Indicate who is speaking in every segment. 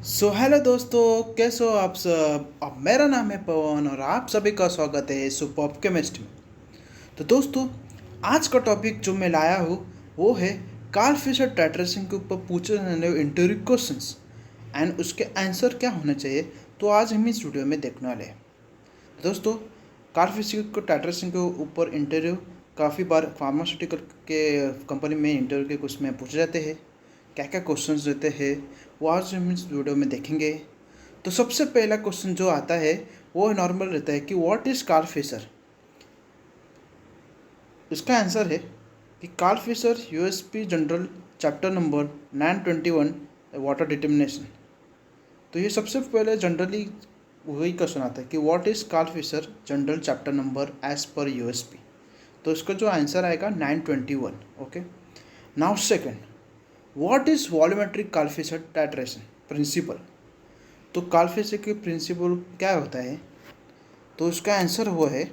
Speaker 1: Hello दोस्तों, कैसे हो आप सब। अब मेरा नाम है पवन और आप सभी का स्वागत है सुपर केमिस्ट्री में। तो दोस्तों, आज का टॉपिक जो मैं लाया हूँ वो है कार्ल फिशर टाइट्रेशन के ऊपर पूछे जाने वाले इंटरव्यू क्वेश्चंस एंड उसके आंसर क्या होने चाहिए। तो आज हम इस वीडियो में देखने वाले हैं। दोस्तों, कार्ल फिशर को टाइट्रेशन के ऊपर इंटरव्यू काफ़ी बार फार्मास्यूटिकल के कंपनी में इंटरव्यू के कुछ में पूछे जाते हैं। क्या क्या क्वेश्चंस देते हैं वो आज हम इस वीडियो में देखेंगे। तो सबसे पहला क्वेश्चन जो आता है वो नॉर्मल रहता है कि व्हाट इज़ कार्ल फिशर। इसका आंसर है कि Karl Fischer USP general chapter number 921 water determination. तो ये सबसे पहले जनरली वही क्वेश्चन आता है कि what is Karl Fischer general chapter number as per USP. तो इसका जो आंसर आएगा 921। Okay, now second, what is volumetric Karl Fischer titration principle. तो कार्ल फिशर के प्रिंसिपल क्या होता है। तो उसका आंसर वो है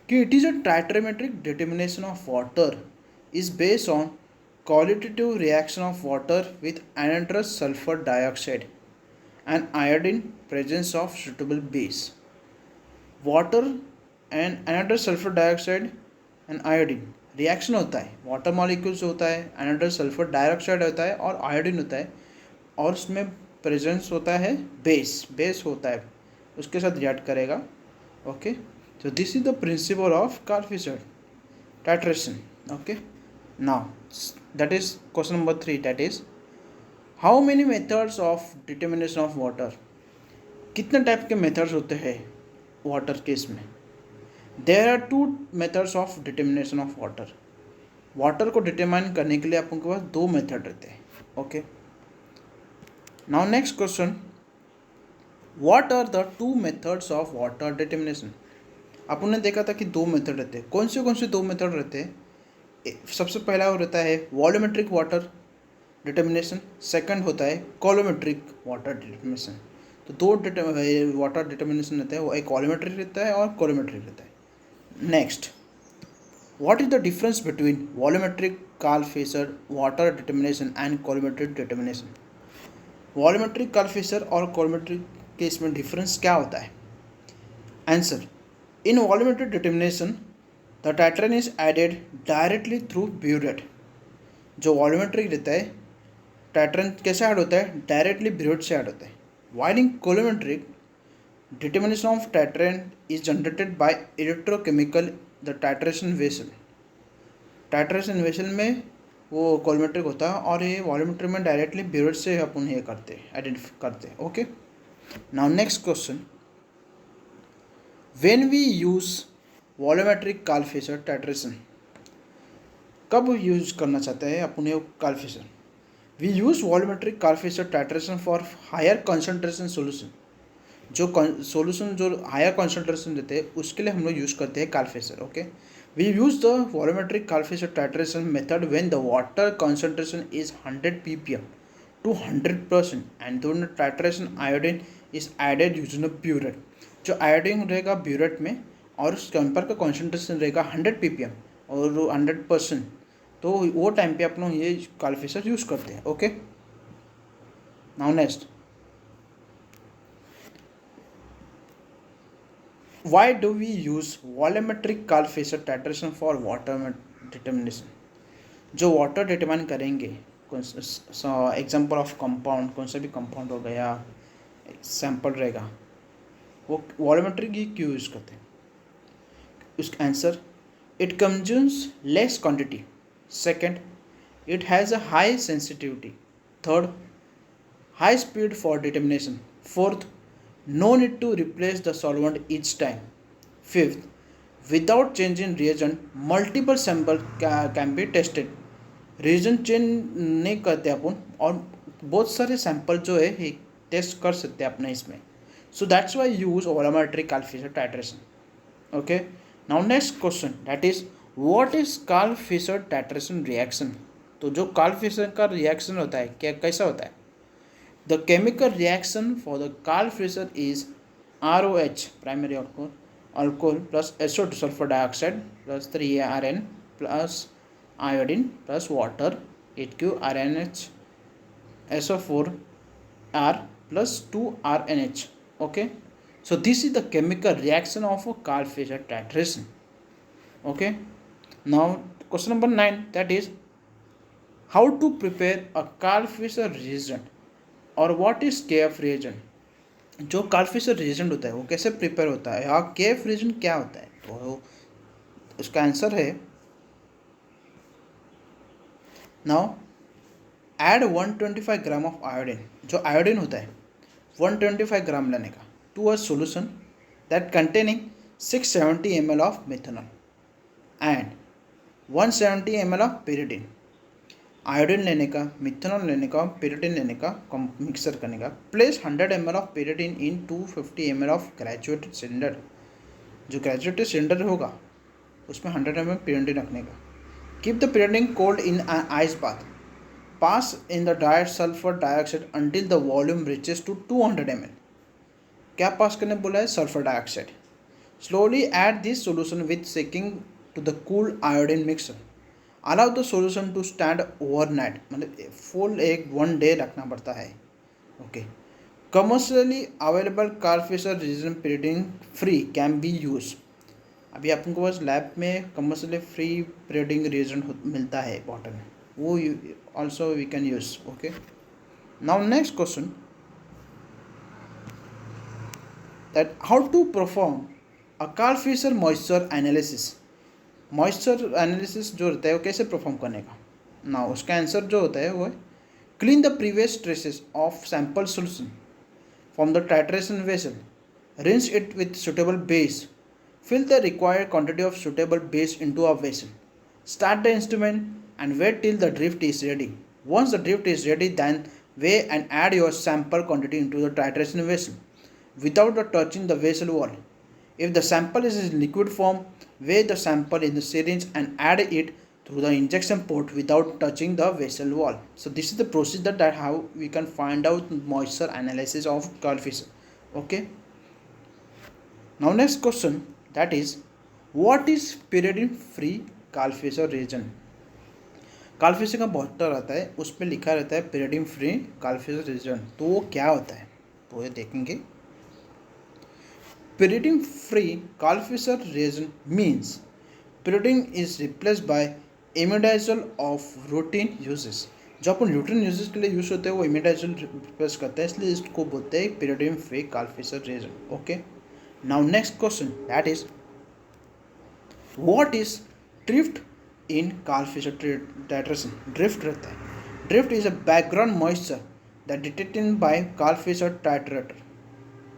Speaker 1: कि it is a titrimetric determination of water is based on qualitative reaction of water with anhydrous sulfur dioxide and iodine presence of suitable base. Water and anhydrous sulfur dioxide and iodine reaction होता है, water molecules होता है, anhydrous sulfur dioxide होता है और iodine होता है, और उसमें प्रेजेंस होता है बेस होता है, उसके साथ रिएक्ट करेगा। Okay, so this is the principle of Carl Fisher titration. Okay, now that is question number 3, that is how many methods of determination of water। कितने टाइप के मेथड्स होते हैं वाटर केस में। There are 2 methods of determination of water. Water को determine करने के लिए अपन के पास 2 मेथड रहते हैं। Okay, now next question, what are the 2 methods of water determination. अपन ने देखा था कि 2 मेथड रहते हैं। कौन से 2 मेथड रहते हैं। सबसे पहला वो रहता है वॉल्यूमेट्रिक वाटर डिटर्मिनेशन, सेकंड होता है कॉलोमेट्रिक वाटर डिटर्मिनेशन। तो 2 वाटर डिटर्मिनेशन रहते हैं, वो एक वॉल्यूमेट्रिक रहता है और कॉलोमेट्रिक रहता है। Next, what is the difference between volumetric Karl Fischer water determination and coulometric determination. Volumetric Karl Fischer और कॉलोमेट्रिक के इसमें डिफरेंस क्या होता है। Answer, in volumetric determination the titrant is added directly through burette. जो volumetric रहता है, टाइट्रेन कैसे ऐड होता है, डायरेक्टली ब्यूरेट से ऐड होता है। While in coulometric determination of titrant is generated by electrochemical the titration vessel. Titration vessel में वो कॉलोमेट्रिक होता है और ये वॉल्यूमेट्रिक में डायरेक्टली ब्यूरेट से अपन ये करते हैं, आइडेंटिफाई करते हैं। Okay, now next question, when we use volumetric Karl Fischer titration, कब यूज करना चाहते हैं अपन ये Karl Fischer. We use volumetric Karl Fischer titration for higher concentration solution. जो सोल्यूशन जो हायर कॉन्सेंट्रेशन देते हैं उसके लिए हम लोग यूज़ करते हैं Karl Fischer. Okay, we use the volumetric Karl Fischer titration method when the water concentration is 100 ppm to 100% and दोन titration iodine is added using a burette. जो आयोडीन रहेगा ब्यूरेट में और उस कंपर का कॉन्सेंट्रेशन रहेगा 100 ppm और 100%, तो वो टाइम पे अपन ये कार्ल फिशर यूज़ करते हैं। Okay, now next, why do we use volumetric Karl Fischer titration for water determination. जो वाटर डिटरमाइन करेंगे, कौन सा एग्जाम्पल ऑफ कंपाउंड, कौन सा भी कंपाउंड हो गया, सैंपल रहेगा, वो वॉल्यूमेट्रिक ही क्यों यूज़ करते हैं। उसका answer, it consumes less quantity, second it has a high sensitivity, third high speed for determination, fourth no need to replace the solvent each time, fifth without changing reagent multiple sample can be tested। reagent change नहीं करते अपन और बहुत सारे sample जो है test कर सकते हैं अपने इसमें। So that's why use volumetric Karl Fischer titration. Okay, now next question, that is what is Karl Fischer titration reaction. तो जो कार्ल फिशर का रिएक्शन होता है क्या कैसा होता है। The chemical reaction for the Carl Fisher is ROH, primary alcohol plus SO2 sulfur dioxide plus 3ARN plus iodine plus water 8Q RNH SO4 R plus 2RNH. Okay, so this is the chemical reaction of a Karl-Fischer titration. Okay, now question number 9, that is how to prepare a Karl-Fischer reagent और what is KF reagent. जो Karl-Fischer reagent होता है वो कैसे prepare होता है या KF reagent क्या होता है, तो इसका आंसर है now add 125 gram of iodine. जो आयोडीन होता है 125 ग्राम लेने का to a solution that containing 670 ml of methanol and 170 ml of pyridine. Iodine लेने का, मिथेनॉल लेने का, pyridine लेने का, मिक्सर करने का. Place 100 ml of pyridine in 250 ml of graduated cylinder. जो ग्रेजुएटेड सिलेंडर होगा उसमें 100 ml pyridine रखने का. Keep the pyridine cold in ice bath. Pass in the dried sulfur dioxide until the volume reaches to 200 ml. क्या पास करने बोला है? Sulphur dioxide. Slowly add this solution with shaking to the cool iodine mixture. Allow the solution to stand overnight. मतलब full एक 1 day रखना पड़ता है. Okay. Commercially available Karl-Fischer reagent pyridine free can be used. अभी आपको पास lab में commercially free pyridine reagent मिलता है बॉटल में, वो also we can use. Okay, now next question, that how to perform a Karl-Fischer moisture analysis. moisture analysis जो रहता है वो कैसे परफॉर्म करने का. ना उसका आंसर जो होता है वो है clean the previous traces of sample solution from the titration vessel, rinse it with suitable base, fill the required quantity of suitable base into a vessel, start the instrument and wait till the drift is ready. Once the drift is ready, then weigh and add your sample quantity into the titration vessel without touching the vessel wall. If the sample is in liquid form, weigh the sample in the syringe and add it through the injection port without touching the vessel wall. So this is the procedure that how we can find out moisture analysis of Karl-Fischer. Okay. Now next question, that is what is pyridine free Karl-Fischer reagent. Karl-Fischer का bottle रहता है, उसमें लिखा रहता है pyridine free Karl-Fischer reagent. तो वो क्या होता है वो ये देखेंगे. Pyridine free Karl-Fischer reagent means pyridine is replaced by imidazole of routine uses. जो अपन रूटीन यूजेस के लिए यूज होते हैं वो इमिडाजोल रिप्लेस करते हैं, इसलिए इसको बोलते हैं pyridine free Karl-Fischer reagent. Okay. Now next question, that is what is drift in Karl-Fischer titration. Drift रहता है. Drift is a background moisture that detected by Karl-Fischer titrator.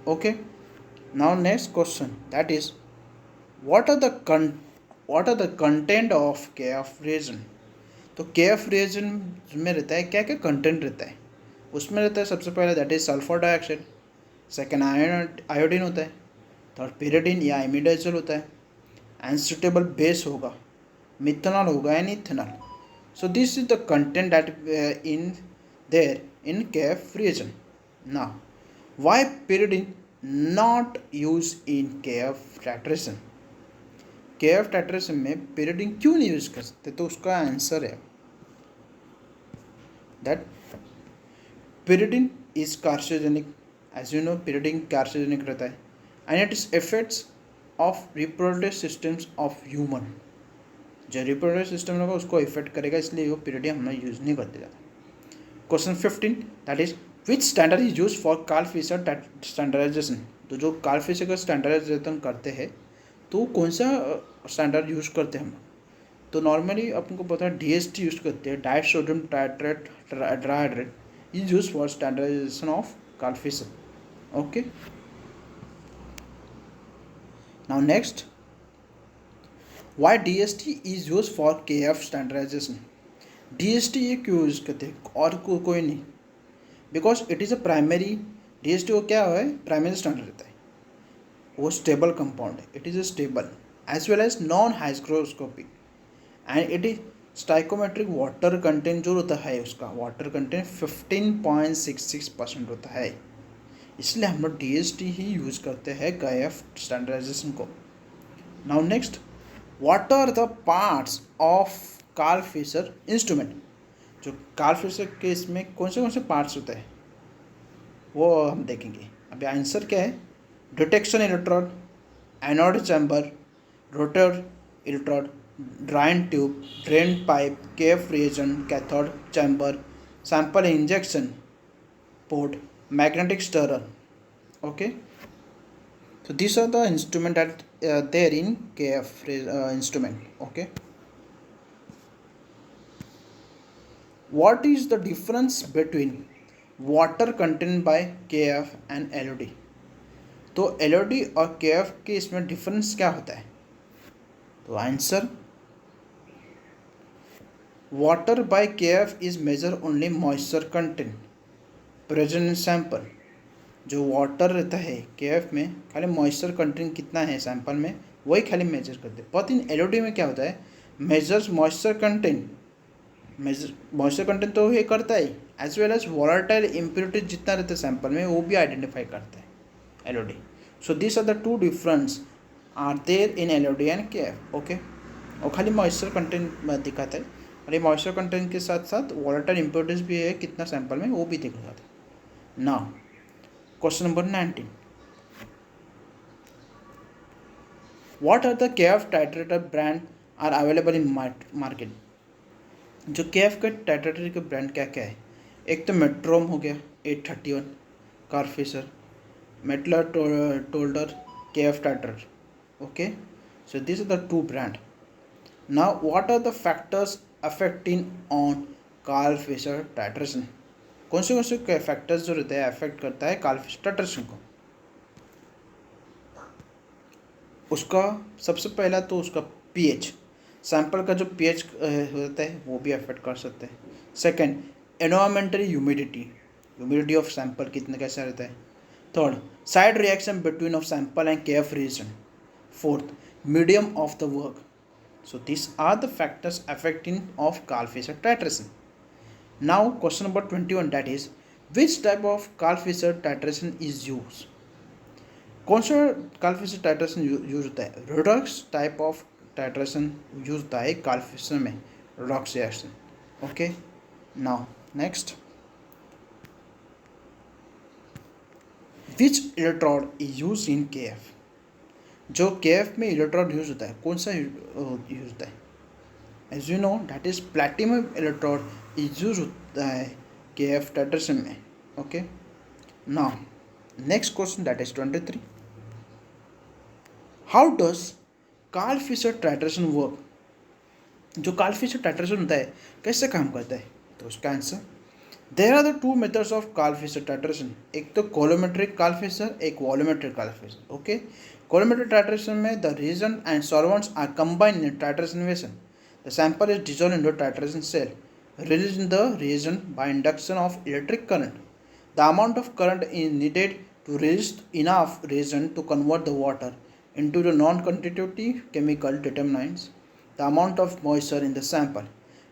Speaker 1: Okay. Now next question, that is what are the content of KF reagent. तो KF reagent में रहता है क्या क्या content रहता है. उसमें रहता है सबसे पहले that is sulphur dioxide, second iodine होता है, थर्ड pyridine या इमिडाजोल होता है, एंड सुटेबल बेस होगा, मिथेनॉल होगा and ethanol. So this is the content that in there in KF reagent. Now why pyridine not use in KF titration. KF titration में pyridine क्यों नहीं use कर सकते, तो उसका आंसर है that pyridine is carcinogenic. As you know pyridine carcinogenic रहता है and it is effects of reproductive systems of human. जो रिप्रोडक्टिव सिस्टम होगा उसको इफेक्ट करेगा, इसलिए वो pyridine हम लोग यूज़ नहीं करते ज़्यादा. Question 15, that is which standard is use for Karl-Fischer standardization. तो जो Karl-Fischer का स्टैंडर्डाइजेशन करते हैं तो कौन सा स्टैंडर्ड यूज करते हैं हम. तो नॉर्मली आपको पता है DST यूज करते हैं, disodium tartrate trihydrate is use for standardization of Karl-Fischer. Okay. Now next, why DST is use for KF standardization. DST ये क्यों यूज करते हैं और कोई नहीं, because it is a primary. DST वो क्या है, प्राइमरी स्टैंडर्ड रहता है, वो स्टेबल कंपाउंड है. It is a stable as well as non hygroscopic and it is stoichiometric. Water content जो होता है उसका वाटर कंटेंट 15.66% होता है, इसलिए हम लोग DST ही यूज़ करते हैं KF स्टैंडर्डाइजेशन को. Now next, what are the parts of Karl-Fischer instrument. जो Karl-Fischer के इसमें कौन से पार्ट्स होते हैं. वो हम देखेंगे। अभी आंसर क्या है? Detection electrode, anode chamber, rotor electrode, drying tube, drain pipe, KF reagent, cathode chamber, sample injection port, magnetic stirrer. Okay, so these are the instrument that there in KF instrument. Okay, what is the difference between water contained by KF and LOD? तो LOD और KF के इसमें difference क्या होता है? तो answer, water by KF is measure only moisture content present in sample. जो water रहता है KF में खाली मॉइस्चर कंटेंट कितना है सैंपल में वही खाली मेजर करते हैं। बट इन LOD में क्या होता है? Measures moisture content, measure moisture content तो ये करता है as well as volatile impurities जितना रहता है सैंपल में वो भी आइडेंटिफाई करता है LOD। So this are the two difference are there in LOD and KF। Okay, और खाली मॉइस्चर कंटेंट दिखाता है और ये मॉइस्चर कंटेंट के साथ साथ वॉलेटाइल इम्प्योरिटीज भी है कितना सैंपल में वो भी दिखाता है। Now question number 19, what are the KF titrator brand are available in market? जो KF के टाइट्रेटर के ब्रांड क्या क्या है? एक तो मेट्रोम हो गया 831, Karl Fischer, Mettler Toledo, KF titrator. Okay, so these are the two brand. Now what are the factors affecting on Karl Fischer titration? कौन से फैक्टर्स जो रहते हैं अफेक्ट करता है कार्ल फिशर टाइट्रेशन को? उसका सबसे पहला तो उसका पीएच, सैंपल का जो पीएच होता है वो भी अफेक्ट कर सकते हैं। Second, environmental humidity of sample कितने कैसा रहता है। Third, side reaction between of sample and KF region. Fourth, medium of the work. So this are the factors affecting of Karl Fischer titration. Now question number 21, that is which type of Karl Fischer titration is use? कौन सा Karl Fischer titration use होता है? Redox type of titration use होता है Karl Fischer में, redox reaction. Okay, now next, which electrode is use in KF? जो KF में electrode use होता है कौन सा यूज होता है? As you know that is platinum electrode is use होता है KF टाइट्रेशन में। Okay, now next question that is 23, how does Karl Fischer titration work? जो कार्ल फिशर टाइट्रेशन होता है कैसे काम करता है? तो उसका answer, there are the two methods of Karl Fischer titration. एक तो कोलोमेट्रिक कार्ल फिशर, एक volumetric Karl Fischer. Okay, coulometric titration में the reagent and solvents are combined in titration vessel. The sample is dissolved into titration cell, releasing the reagent by induction of electric current. The amount of current is needed to release enough reagent to convert the water into the non-constitutive chemical determines the amount of moisture in the sample.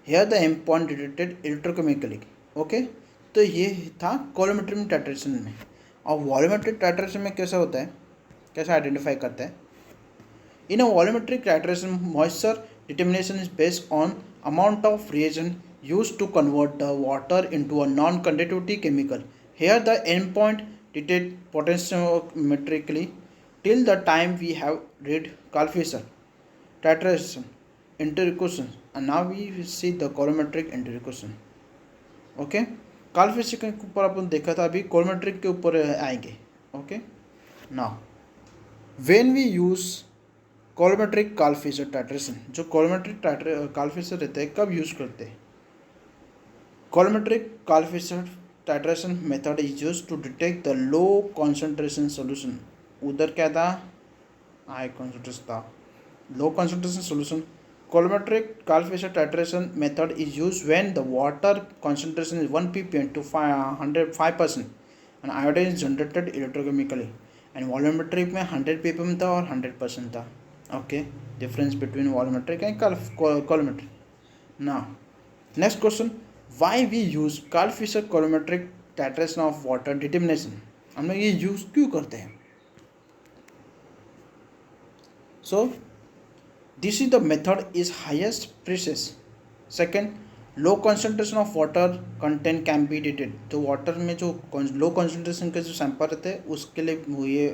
Speaker 1: Here the endpoint detected electrochemically. Okay, तो ये था कोलोमेट्रिक titration में। और volumetric titration में कैसा होता है, कैसे आइडेंटिफाई करता है? In a volumetric titration moisture determination is based on amount of reagent used to convert the water into a non-conductivity chemical. Here the endpoint detected potentiometrically till the time we have read Carl Fisher titration interrogation, and now we see the colorimetric interrogation. Okay, Karl Fischer के ऊपर अपन देखा था, अभी कोलोमेट्रिक के ऊपर आएंगे। Okay, now when we use coulometric Karl Fischer titration, जो coulometric Karl Fisher रहते हैं कब यूज करते हैं? Coulometric Karl Fischer titration method is use to detect the low concentration solution. उधर क्या था? हाई कॉन्सेंट्रेशन था, लो concentration solution. Colorimetric Carl Fisher titration method is used when the water concentration is 1 ppm to 5% and iodine is generated electrochemically, and volumetric में 100 ppm था और 100% था. Okay, difference between volumetric and colorimetric. Now next question, why we use Carl Fisher colorimetric titration of water determination? हम लोग ये use क्यों करते हैं? So this is the method is highest precious. Second, low concentration of water content can be detected, तो water में जो low concentration के जो सैंपल रहते हैं उसके लिए ये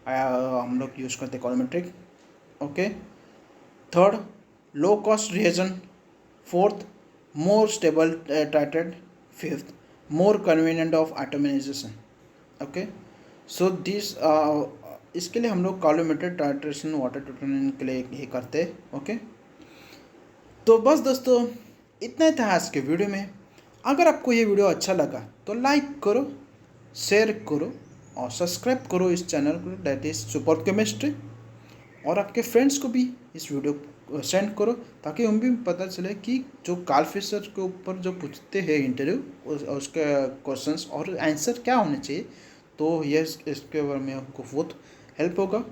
Speaker 1: हम लोग यूज़ करते हैं coulometric. Okay, third low cost reagent, fourth more stable टाइटेड, fifth more convenient of atomization. Okay, so this इसके लिए हम लोग कॉलोमेट्रिक टाइट्रेशन वाटर ट्रीटमेंट के लिए ही करते हैं। ओके, तो बस दोस्तों इतना ही था आज के वीडियो में। अगर आपको ये वीडियो अच्छा लगा तो लाइक करो, शेयर करो और सब्सक्राइब करो इस चैनल को, दैट इज़ सुपर केमिस्ट्री। और आपके फ्रेंड्स को भी इस वीडियो को सेंड करो ताकि उन भी पता चले कि जो कार्ल फिशर के ऊपर जो पूछते हैं इंटरव्यू उसके क्वेश्चंस और आंसर क्या होने चाहिए, तो ये इसके बारे में आपको बहुत हेल्प होगा।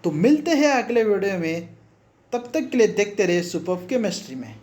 Speaker 1: तो मिलते हैं अगले वीडियो में, तब तक के लिए देखते रहिए सुपर केमिस्ट्री में।